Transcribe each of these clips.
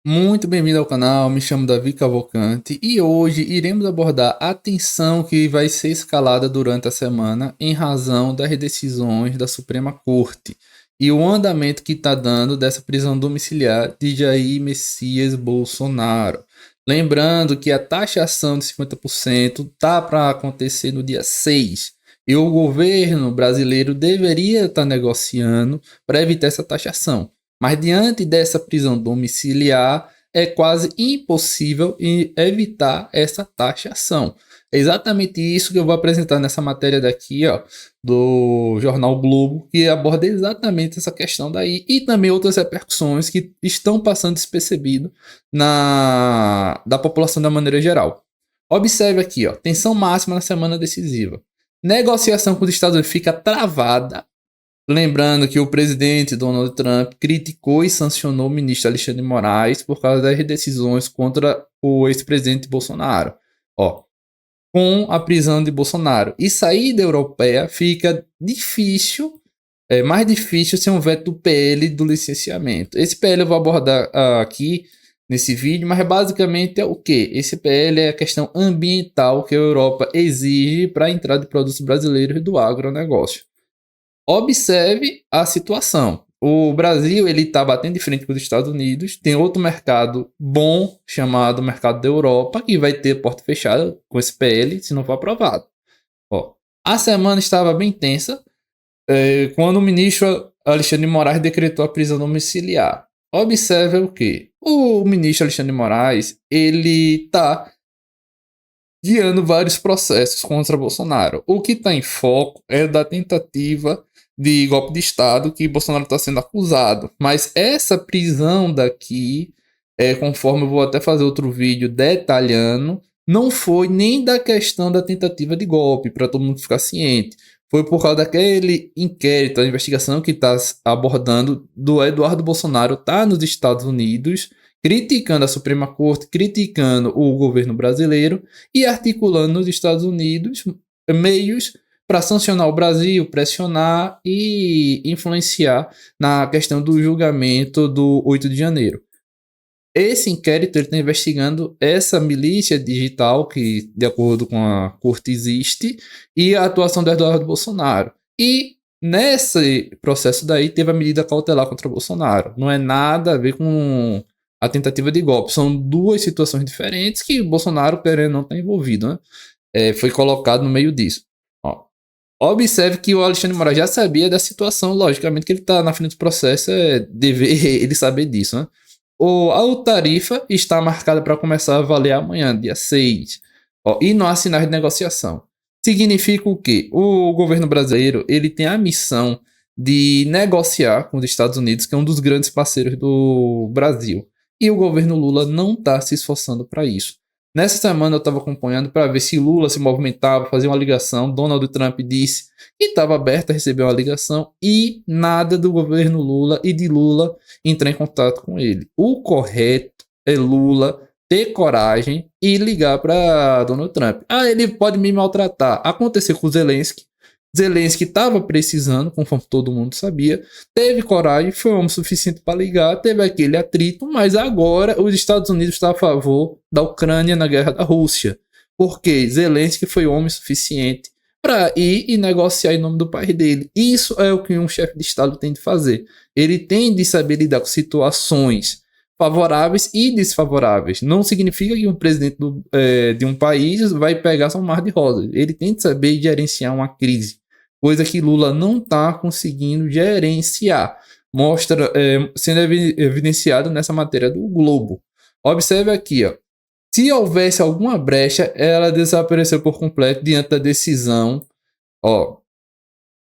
Muito bem-vindo ao canal, me chamo Davi Cavalcante e hoje iremos abordar a tensão que vai ser escalada durante a semana em razão das decisões da Suprema Corte e o andamento que está dando dessa prisão domiciliar de Jair Messias Bolsonaro. Lembrando que a taxação de 50% tá para acontecer no dia 6 e o governo brasileiro deveria estar negociando para evitar essa taxação. Mas diante dessa prisão domiciliar, é quase impossível evitar essa taxação. É exatamente isso que eu vou apresentar nessa matéria daqui, ó, do jornal Globo, que aborda exatamente essa questão daí e também outras repercussões que estão passando despercebido da população da maneira geral. Observe aqui, ó, tensão máxima na semana decisiva. Negociação com os Estados Unidos fica travada. Lembrando que o presidente Donald Trump criticou e sancionou o ministro Alexandre de Moraes por causa das decisões contra o ex-presidente Bolsonaro. Ó, com a prisão de Bolsonaro e saída europeia fica difícil, mais difícil sem um veto do PL do licenciamento. Esse PL eu vou abordar aqui nesse vídeo, mas basicamente é o que? Esse PL é a questão ambiental que a Europa exige para a entrada de produtos brasileiros do agronegócio. Observe a situação. O Brasil ele está batendo de frente com os Estados Unidos. Tem outro mercado bom chamado mercado da Europa que vai ter porta fechada com esse PL se não for aprovado. Ó, a semana estava bem tensa quando o ministro Alexandre de Moraes decretou a prisão domiciliar. Observe o que? O ministro Alexandre de Moraes ele está guiando vários processos contra Bolsonaro. O que está em foco é da tentativa de golpe de Estado que Bolsonaro está sendo acusado. Mas essa prisão daqui, conforme eu vou até fazer outro vídeo detalhando, não foi nem da questão da tentativa de golpe, para todo mundo ficar ciente. Foi por causa daquele inquérito, a investigação que está abordando do Eduardo Bolsonaro, está nos Estados Unidos, criticando a Suprema Corte, criticando o governo brasileiro e articulando nos Estados Unidos meios para sancionar o Brasil, pressionar e influenciar na questão do julgamento do 8 de janeiro. Esse inquérito está investigando essa milícia digital que, de acordo com a corte, existe e a atuação do Eduardo Bolsonaro. E nesse processo daí teve a medida cautelar contra Bolsonaro. Não é nada a ver com a tentativa de golpe. São duas situações diferentes que Bolsonaro, querendo, não está envolvido. Né? Foi colocado no meio disso. Ó, observe que o Alexandre de Moraes já sabia da situação, logicamente que ele está na frente do processo, é dever ele saber disso. Né? A tarifa está marcada para começar a valer amanhã, dia 6. Ó, e não há sinais de negociação. Significa o quê? O governo brasileiro ele tem a missão de negociar com os Estados Unidos, que é um dos grandes parceiros do Brasil. E o governo Lula não está se esforçando para isso. Nessa semana eu estava acompanhando para ver se Lula se movimentava, fazia uma ligação. Donald Trump disse que estava aberto a receber uma ligação e nada do governo Lula e de Lula entrar em contato com ele. O correto é Lula ter coragem e ligar para Donald Trump. Ah, ele pode me maltratar. Aconteceu com o Zelensky. Zelensky estava precisando, conforme todo mundo sabia, teve coragem, foi homem suficiente para ligar, teve aquele atrito, mas agora os Estados Unidos estão a favor da Ucrânia na guerra da Rússia, porque Zelensky foi homem suficiente para ir e negociar em nome do país dele. Isso é o que um chefe de Estado tem de fazer. Ele tem de saber lidar com situações favoráveis e desfavoráveis. Não significa que um presidente de um país vai pegar só um mar de rosas. Ele tem de saber gerenciar uma crise, coisa que Lula não está conseguindo gerenciar. Mostra sendo evidenciado nessa matéria do Globo. Observe aqui, ó. Se houvesse alguma brecha, ela desapareceu por completo diante da decisão, ó,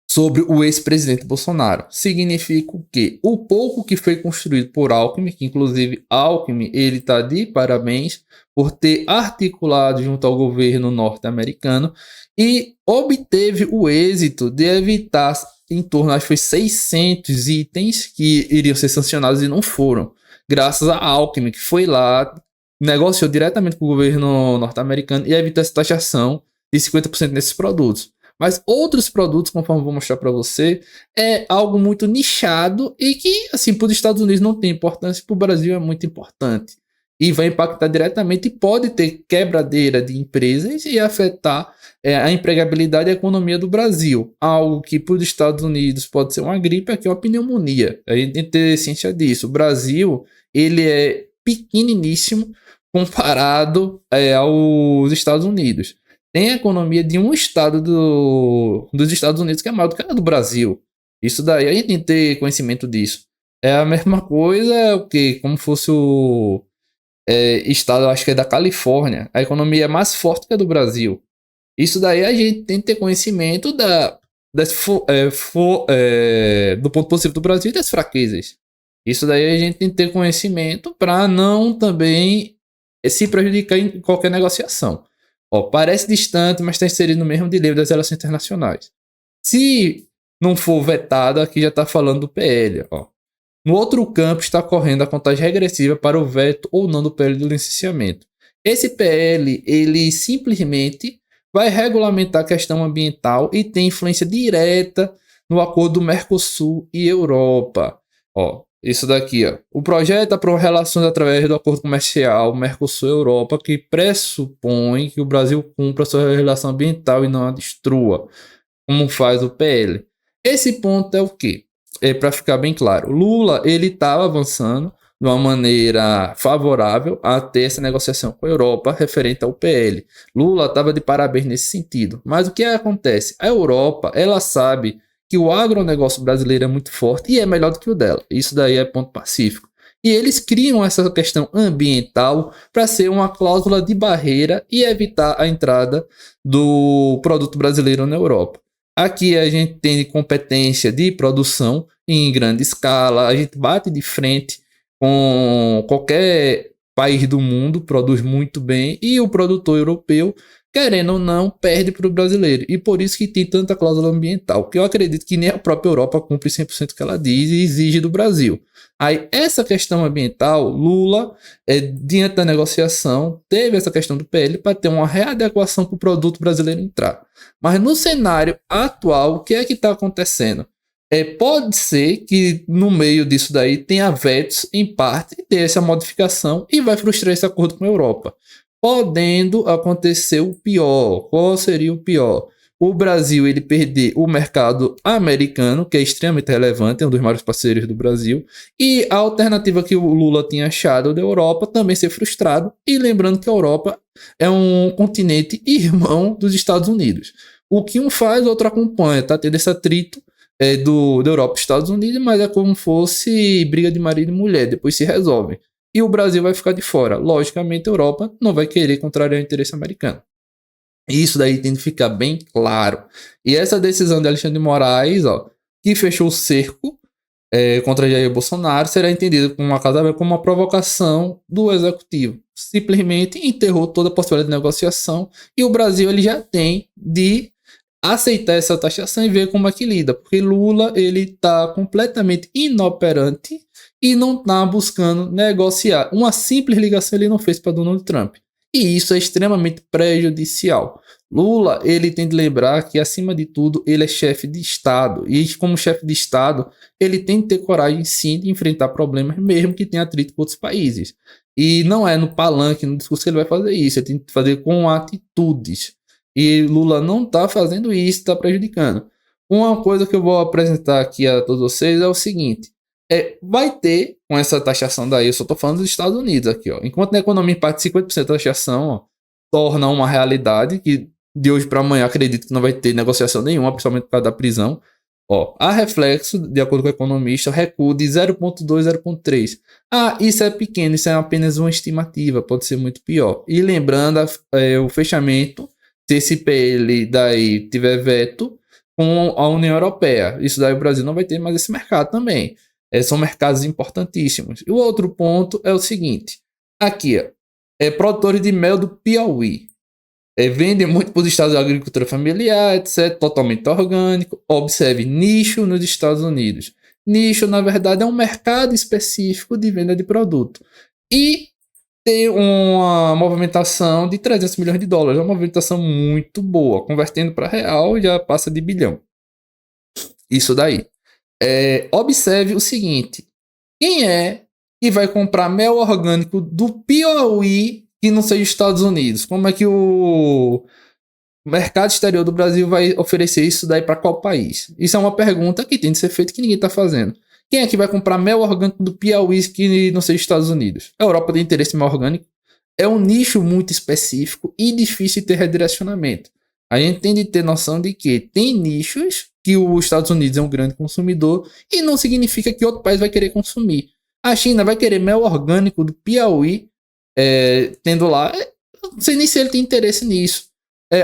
sobre o ex-presidente Bolsonaro. Significa que o pouco que foi construído por Alckmin, que inclusive Alckmin ele está de parabéns por ter articulado junto ao governo norte-americano e obteve o êxito de evitar em torno, acho que foi 600 itens que iriam ser sancionados e não foram, graças a Alckmin, que foi lá, negociou diretamente com o governo norte-americano e evitou essa taxação de 50% nesses produtos. Mas outros produtos, conforme eu vou mostrar para você, é algo muito nichado e que, assim, para os Estados Unidos não tem importância, para o Brasil é muito importante. E vai impactar diretamente e pode ter quebradeira de empresas e afetar a empregabilidade e a economia do Brasil. Algo que para os Estados Unidos pode ser uma gripe, aqui é uma pneumonia. A gente tem que ter ciência disso. O Brasil, ele é pequeniníssimo comparado aos Estados Unidos. Tem a economia de um estado dos Estados Unidos que é maior do que a do Brasil. Isso daí, a gente tem que ter conhecimento disso. É a mesma coisa o que como fosse o estado, acho que é da Califórnia. A economia é mais forte que a do Brasil. Isso daí a gente tem que ter conhecimento do ponto positivo do Brasil e das fraquezas. Isso daí a gente tem que ter conhecimento para não também se prejudicar em qualquer negociação. Ó, parece distante, mas está inserido no mesmo dilema das relações internacionais. Se não for vetado, aqui já está falando do PL. Ó. No outro campo está correndo a contagem regressiva para o veto ou não do PL do licenciamento. Esse PL, ele simplesmente vai regulamentar a questão ambiental e tem influência direta no acordo do Mercosul e Europa. Ó, isso daqui, ó. O projeto aprova relações através do acordo comercial Mercosul-Europa que pressupõe que o Brasil cumpra sua relação ambiental e não a destrua, como faz o PL. Esse ponto é o quê? Para ficar bem claro, Lula ele estava avançando de uma maneira favorável a ter essa negociação com a Europa referente ao PL. Lula estava de parabéns nesse sentido. Mas o que acontece? A Europa, ela sabe que o agronegócio brasileiro é muito forte e é melhor do que o dela. Isso daí é ponto pacífico. E eles criam essa questão ambiental para ser uma cláusula de barreira e evitar a entrada do produto brasileiro na Europa. Aqui a gente tem competência de produção em grande escala, a gente bate de frente com qualquer país do mundo, produz muito bem, e o produtor europeu, querendo ou não, perde para o brasileiro. E por isso que tem tanta cláusula ambiental, que eu acredito que nem a própria Europa cumpre 100% o que ela diz e exige do Brasil. Aí, essa questão ambiental, Lula, diante da negociação, teve essa questão do PL para ter uma readequação para o produto brasileiro entrar. Mas no cenário atual, o que é que está acontecendo? Pode ser que no meio disso daí tenha vetos em parte e ter essa modificação e vai frustrar esse acordo com a Europa. Podendo acontecer o pior. Qual seria o pior? O Brasil ele perder o mercado americano, que é extremamente relevante, é um dos maiores parceiros do Brasil, e a alternativa que o Lula tinha achado da Europa também ser frustrado, e lembrando que a Europa é um continente irmão dos Estados Unidos. O que um faz, o outro acompanha, tá tendo esse atrito da Europa e Estados Unidos, mas é como fosse briga de marido e mulher, depois se resolve. E o Brasil vai ficar de fora. Logicamente, a Europa não vai querer contrariar o interesse americano. Isso daí tem que ficar bem claro. E essa decisão de Alexandre de Moraes, ó, que fechou o cerco contra Jair Bolsonaro, será entendida como uma provocação do executivo. Simplesmente enterrou toda a possibilidade de negociação e o Brasil ele já tem de aceitar essa taxação e ver como é que lida. Porque Lula ele está completamente inoperante e não está buscando negociar. Uma simples ligação ele não fez para Donald Trump. E isso é extremamente prejudicial. Lula, ele tem de lembrar que, acima de tudo, ele é chefe de Estado. E como chefe de Estado, ele tem que ter coragem, sim, de enfrentar problemas, mesmo que tenha atrito com outros países. E não é no palanque, no discurso que ele vai fazer isso. Ele tem que fazer com atitudes. E Lula não está fazendo isso, está prejudicando. Uma coisa que eu vou apresentar aqui a todos vocês é o seguinte. Vai ter, com essa taxação daí, eu só estou falando dos Estados Unidos aqui, ó. Enquanto na economia parte 50% da taxação, ó, torna uma realidade que de hoje para amanhã acredito que não vai ter negociação nenhuma, principalmente por causa da prisão. Ó, a reflexo, de acordo com o economista, recuo de 0,2, 0,3. Ah, isso é pequeno, isso é apenas uma estimativa, pode ser muito pior. E lembrando o fechamento, se esse PL daí tiver veto com a União Europeia, isso daí o Brasil não vai ter mais esse mercado também. São mercados importantíssimos. E o outro ponto é o seguinte. Aqui, produtores de mel do Piauí. Vendem muito para os estados da agricultura familiar, etc. Totalmente orgânico. Observe, nicho nos Estados Unidos. Nicho, na verdade, é um mercado específico de venda de produto. E ter uma movimentação de 300 milhões de dólares. É uma movimentação muito boa. Convertendo para real, já passa de bilhão. Isso daí. Observe o seguinte. Quem é que vai comprar mel orgânico do Piauí que não seja Estados Unidos? Como é que o mercado exterior do Brasil vai oferecer isso daí para qual país? Isso é uma pergunta que tem de ser feita que ninguém está fazendo. Quem é que vai comprar mel orgânico do Piauí que não seja Estados Unidos? A Europa tem interesse em mel orgânico. É um nicho muito específico e difícil de ter redirecionamento. A gente tem de ter noção de que tem nichos que os Estados Unidos é um grande consumidor e não significa que outro país vai querer consumir. A China vai querer mel orgânico do Piauí, tendo lá. Não sei nem se ele tem interesse nisso.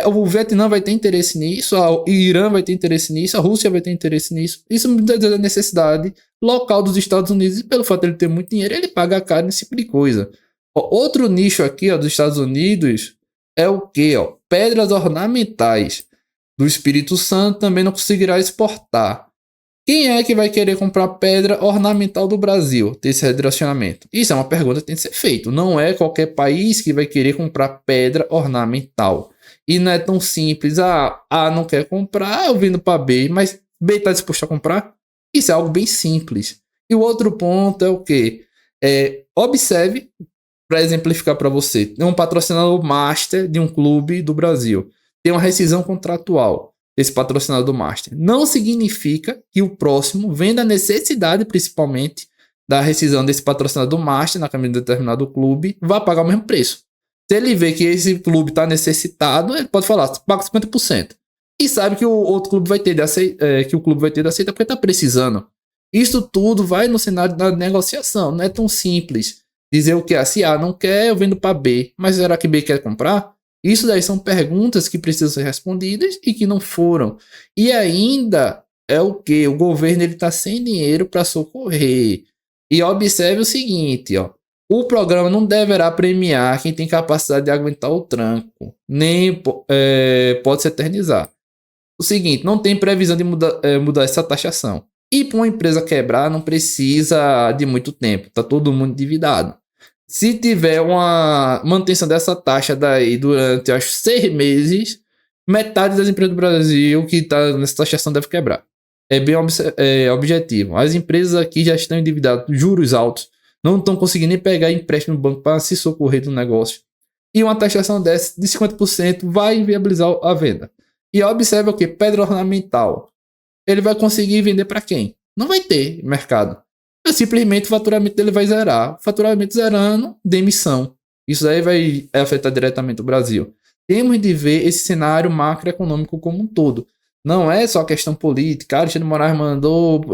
O Vietnã vai ter interesse nisso, o Irã vai ter interesse nisso, a Rússia vai ter interesse nisso. Isso muitas vezes é necessidade local dos Estados Unidos e pelo fato de ele ter muito dinheiro, ele paga caro nesse tipo de coisa. Outro nicho aqui dos Estados Unidos é o que? Pedras ornamentais do Espírito Santo também não conseguirá exportar. Quem é que vai querer comprar pedra ornamental do Brasil? Ter esse redirecionamento? Isso é uma pergunta que tem que ser feita. Não é qualquer país que vai querer comprar pedra ornamental. E não é tão simples. A não quer comprar, eu vindo para B, mas B está disposto a comprar? Isso é algo bem simples. E o outro ponto é o quê? Observe, para exemplificar para você, tem um patrocinador master de um clube do Brasil. Tem uma rescisão contratual desse patrocinador master. Não significa que o próximo, vendo a necessidade principalmente da rescisão desse patrocinador master na camisa de determinado clube, vá pagar o mesmo preço. Se ele vê que esse clube está necessitado, ele pode falar, paga 50%. E sabe que o outro clube vai ter de aceitar, que o clube vai ter de aceitar porque está precisando. Isso tudo vai no cenário da negociação. Não é tão simples dizer o que assim, não quer, eu vendo para B. Mas será que B quer comprar? Isso daí são perguntas que precisam ser respondidas e que não foram. E ainda é o que? O governo está sem dinheiro para socorrer. E observe o seguinte, o programa não deverá premiar quem tem capacidade de aguentar o tranco, nem pode se eternizar. O seguinte, não tem previsão de mudar essa taxação. E para uma empresa quebrar não precisa de muito tempo, está todo mundo endividado. Se tiver uma manutenção dessa taxa daí durante, acho, 6 meses, metade das empresas do Brasil que está nessa taxação deve quebrar. É bem objetivo. As empresas aqui já estão endividadas, juros altos, não estão conseguindo nem pegar empréstimo no banco para se socorrer do negócio. E uma taxação dessa de 50% vai inviabilizar a venda. E observa o que? Pedra ornamental. Ele vai conseguir vender para quem? Não vai ter mercado. Simplesmente o faturamento dele vai zerar. Faturamento zerando, demissão. Isso aí vai afetar diretamente o Brasil. Temos de ver esse cenário macroeconômico como um todo. Não é só questão política. Alexandre de Moraes mandou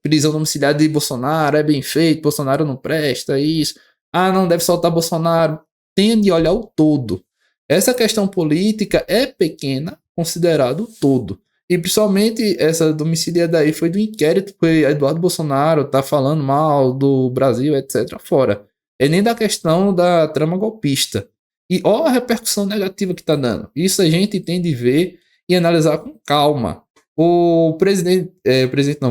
prisão domiciliar de Bolsonaro, é bem feito, Bolsonaro não presta, isso. Não deve soltar Bolsonaro. Tem de olhar o todo. Essa questão política é pequena, considerado o todo. E principalmente essa domicília daí foi do inquérito que Eduardo Bolsonaro tá falando mal do Brasil, etc. fora. É nem da questão da trama golpista. E olha a repercussão negativa que tá dando. Isso a gente tem de ver e analisar com calma. O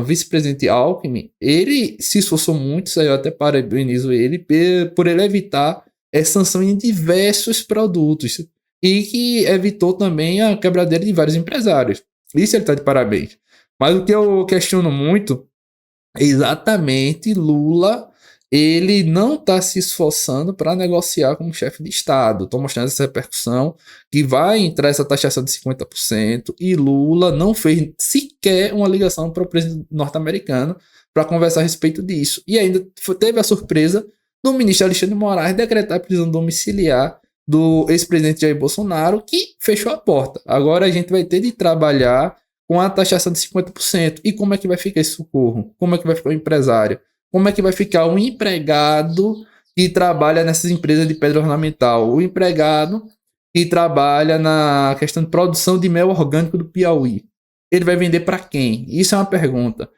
vice-presidente Alckmin, ele se esforçou muito, isso aí eu até parabenizo ele, por ele evitar sanção em diversos produtos. E que evitou também a quebradeira de vários empresários. Isso ele tá de parabéns. Mas o que eu questiono muito é exatamente Lula, ele não tá se esforçando para negociar como chefe de Estado. Tô mostrando essa repercussão que vai entrar essa taxação de 50% e Lula não fez sequer uma ligação para o presidente norte-americano para conversar a respeito disso. E ainda teve a surpresa do ministro Alexandre de Moraes decretar a prisão domiciliar do ex-presidente Jair Bolsonaro, que fechou a porta. Agora a gente vai ter de trabalhar com a taxação de 50%. E como é que vai ficar esse socorro? Como é que vai ficar o empresário? Como é que vai ficar o empregado que trabalha nessas empresas de pedra ornamental? O empregado que trabalha na questão de produção de mel orgânico do Piauí. Ele vai vender para quem? Isso é uma pergunta.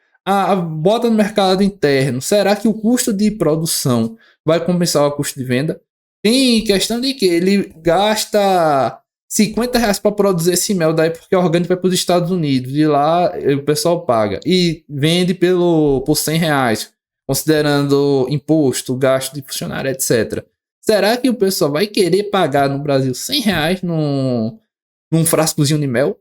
Bota no mercado interno. Será que o custo de produção vai compensar o custo de venda? Tem questão de que ele gasta R$50 para produzir esse mel, daí porque o orgânico vai para os Estados Unidos, e lá o pessoal paga. E vende por R$100, considerando imposto, gasto de funcionário, etc. Será que o pessoal vai querer pagar no Brasil R$ 100 num frascozinho de mel?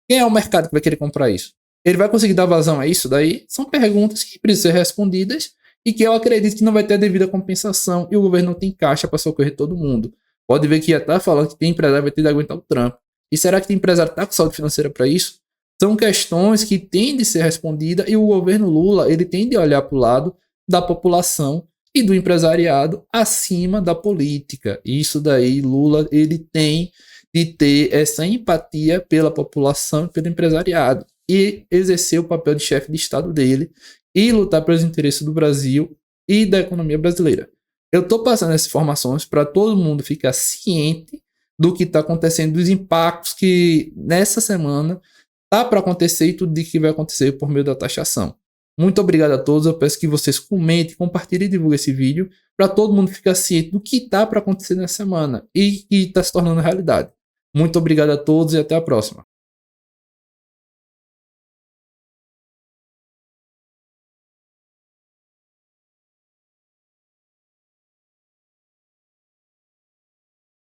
Quem é o mercado que vai querer comprar isso? Ele vai conseguir dar vazão a isso daí? São perguntas que precisam ser respondidas e que eu acredito que não vai ter a devida compensação e o governo não tem caixa para socorrer todo mundo. Pode ver que já está falando que tem empresário que vai ter de aguentar o trampo. E será que tem empresário que está com saúde financeira para isso? São questões que têm de ser respondidas e o governo Lula ele tem de olhar para o lado da população e do empresariado acima da política. Isso daí, Lula, ele tem de ter essa empatia pela população e pelo empresariado e exercer o papel de chefe de Estado dele e lutar pelos interesses do Brasil e da economia brasileira. Eu estou passando essas informações para todo mundo ficar ciente do que está acontecendo, dos impactos que nessa semana tá para acontecer e tudo de que vai acontecer por meio da taxação. Muito obrigado a todos. Eu peço que vocês comentem, compartilhem e divulguem esse vídeo para todo mundo ficar ciente do que tá para acontecer nessa semana e que está se tornando realidade. Muito obrigado a todos e até a próxima.